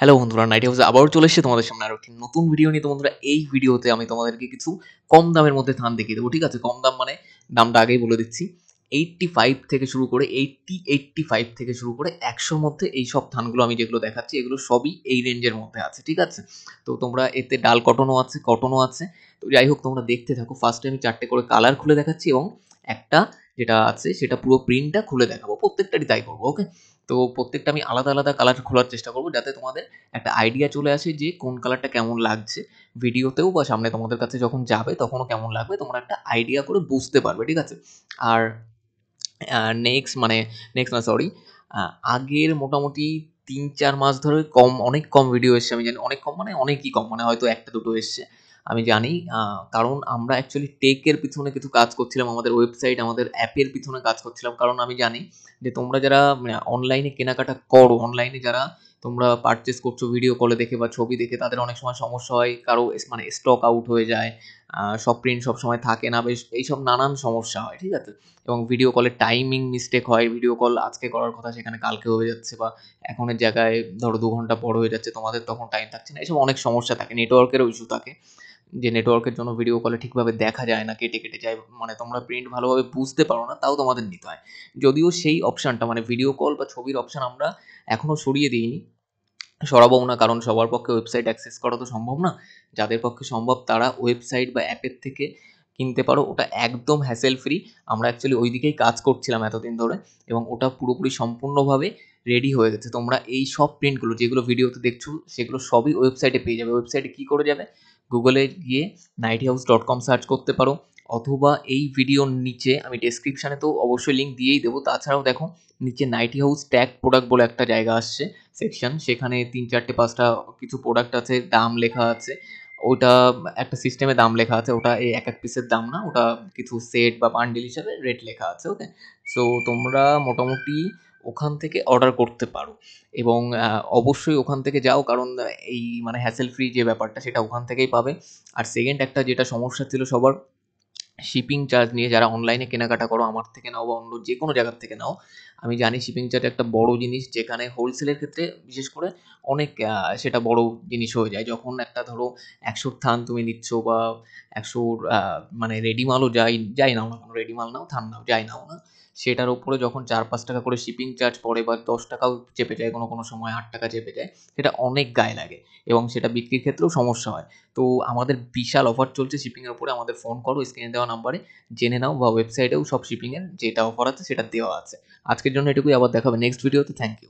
Hello বন্ধুরা, nightie হাউসে আবারও চলে এসেছে তোমাদের সামনে আরো একটি নতুন ভিডিও নিয়ে। তো বন্ধুরা, এই ভিডিওতে আমি তোমাদেরকে কিছু কম দামের মধ্যে থান দেখিয়ে দেবো। ঠিক আছে, কম দাম মানে দামটা আগেই বলে দিচ্ছি। 85 থেকে শুরু করে 85 থেকে শুরু করে 100-র মধ্যে এই সব থানগুলো আমি যেগুলো দেখাচ্ছি এগুলো সবই এই রেঞ্জের মধ্যে আছে। ঠিক আছে, তো তোমরা এতে ডাল কটনও আছে। তো যাই হোক, তোমরা দেখতে থাকো। ফার্স্টে আমি 4টে করে কালার খুলে দেখাচ্ছি এবং একটা যেটা আছে সেটা পুরো প্রিন্টটা খুলে দেখাবো। প্রত্যেকটারই তাই করবো। ওকে, তো প্রত্যেকটা আমি আলাদা আলাদা কালার খোলার চেষ্টা করবো যাতে তোমাদের একটা আইডিয়া চলে আসে যে কোন কালারটা কেমন লাগছে ভিডিওতেও, বা সামনে তোমাদের কাছে যখন যাবে তখনও কেমন লাগবে, তোমরা একটা আইডিয়া করে বুঝতে পারবে। ঠিক আছে, আর নেক্সট না, সরি, আগের মোটামুটি 3-4 মাস ধরে অনেক কম ভিডিও এসছে। আমি জানি অনেক কম মানে অনেকই কম, মানে হয়তো একটা দুটো এসছে আমি জানি। কারণ আমরা অ্যাকচুয়ালি টেকের পিছনে কিছু কাজ করছিলাম, আমাদের ওয়েবসাইট আমাদের অ্যাপের পিছনে কাজ করছিলাম। কারণ আমি জানি যে তোমরা যারা অনলাইনে কেনাকাটা করো, অনলাইনে যারা তোমরা পারচেস করছো ভিডিও কলে দেখে বা ছবি দেখে, তাদের অনেক সময় সমস্যা হয়। কারো মানে স্টক আউট হয়ে যায়, সব প্রিন্ট সব সময় থাকে না, বেশ এইসব নানান সমস্যা হয়। ঠিক আছে, এবং ভিডিও কলের টাইমিং মিস্টেক হয়। ভিডিও কল আজকে করার কথা সেখানে কালকে হয়ে যাচ্ছে, বা এখনের জায়গায় ধরো 2 ঘন্টা পর হয়ে যাচ্ছে, তোমাদের তখন টাইম থাকছে না। এসব অনেক সমস্যা থাকে, নেটওয়ার্কেরও ইস্যু থাকে, যে নেটওয়ার্কের জন্য ভিডিও কলে ঠিকভাবে দেখা যায় না, কেটে কেটে যায়, মানে তোমরা প্রিন্ট ভালোভাবে বুঝতে পারো না, তাও তোমাদের নিতে হয়। যদিও সেই অপশানটা মানে ভিডিও কল বা ছবির অপশান আমরা এখনও সরিয়ে দিইনি, সরাবও না, কারণ সবার পক্ষে ওয়েবসাইট অ্যাক্সেস করা তো সম্ভব না। যাদের পক্ষে সম্ভব তারা ওয়েবসাইট বা অ্যাপের থেকে কিনতে পারো, ওটা একদম হ্যাসেল ফ্রি। আমরা অ্যাকচুয়ালি ওই দিকেই কাজ করছিলাম এতদিন ধরে, এবং ওটা পুরোপুরি সম্পূর্ণভাবে রেডি হয়ে গেছে। তোমরা এই সব প্রিন্টগুলো যেগুলো ভিডিওতে দেখছো সেগুলো সবই ওয়েবসাইটে পেয়ে যাবে। ওয়েবসাইটে কী করে যাবে? গুগলে গিয়ে nightyhouse.com সার্চ করতে পারো, অথবা এই ভিডিওর নিচে আমি ডেসক্রিপশানে তো অবশ্যই লিঙ্ক দিয়েই দেবো। তাছাড়াও দেখো, নিচে নাইটি হাউস ট্যাগ প্রোডাক্ট বলে একটা জায়গা আসছে, সেকশন, সেখানে 3-4-5টা কিছু প্রোডাক্ট আছে, দাম লেখা আছে। ওটা একটা সিস্টেমে দাম লেখা আছে, ওটা এই এক এক পিসের দাম না, ওটা কিছু সেট বা বান্ডিল হিসাবে রেট লেখা আছে। ওকে, সো তোমরা মোটামুটি ওখান থেকে অর্ডার করতে পারো, এবং অবশ্যই ওখান থেকে যাও, কারণ এই মানে হ্যাসেল ফ্রি যে ব্যাপারটা সেটা ওখান থেকেই পাবে। আর সেকেন্ড একটা যেটা সমস্যা ছিল সবার, শিপিং চার্জ নিয়ে। যারা অনলাইনে কেনাকাটা করো, আমার থেকে নাও বা অন্য যে কোনো জায়গার থেকে নাও, আমি জানি শিপিং চার্জ একটা বড় জিনিস, যেখানে হোলসেলের ক্ষেত্রে বিশেষ করে অনেক সেটা বড় জিনিস হয়ে যায়। যখন একটা ধরো 100 থান তুমি নিচ্ছ, বা 100 মানে রেডি মালও যাই নাও না কেন, রেডি মাল নাও থান নাও যাই নাও না, সেটার উপরে যখন 4-5 টাকা করে শিপিং চার্জ পড়ে, বা 10 টাকাও চেপে যায়, কোনো কোনো সময় 8 টাকা চেপে যায়, সেটা অনেক গায়ে লাগে, এবং সেটা বিক্রির ক্ষেত্রেও সমস্যা হয়। তো আমাদের বিশাল অফার চলছে শিপিংয়ের উপরে। আমাদের ফোন করো, স্ক্রিনে দেওয়া নাম্বারে জেনে নাও, বা ওয়েবসাইটেও সব শিপিংয়ের যেটা অফার আছে সেটা দেওয়া আছে। আজকের জন্য এটুকুই, আবার দেখাবে নেক্সট ভিডিওতে। Thank you.